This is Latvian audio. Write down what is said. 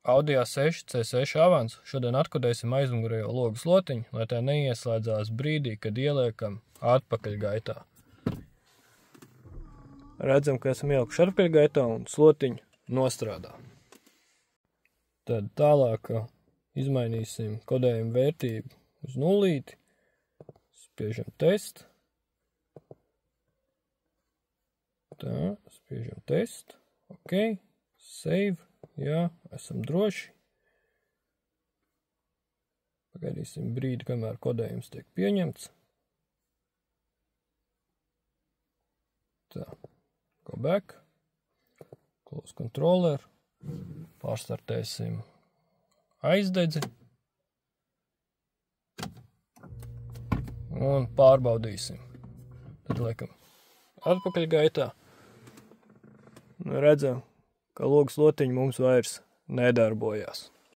Audi A6 C6 avans. Šodien atkodēsim aizmugurējo logu slotiņu, lai tā neieslēdzās brīdī, kad ieliekam atpakaļgaitā. Redzam, ka esam ielikuši atpakaļgaitā un slotiņu nostrādā. Tad tālāk izmainīsim kodējumu vērtību uz nulīti. Spiežam test. Tā, spiežam test. Ok. Save. Jā, esam droši. Pagaidīsim brīdi, kamēr kodējums tiek pieņemts. Tā. Go back. Close controller. Pārstartēsim aizdedzi. Un pārbaudīsim. Tad liekam atpakaļgaitā. Redzam, ka logu slotiņi mums vairs nedarbojās.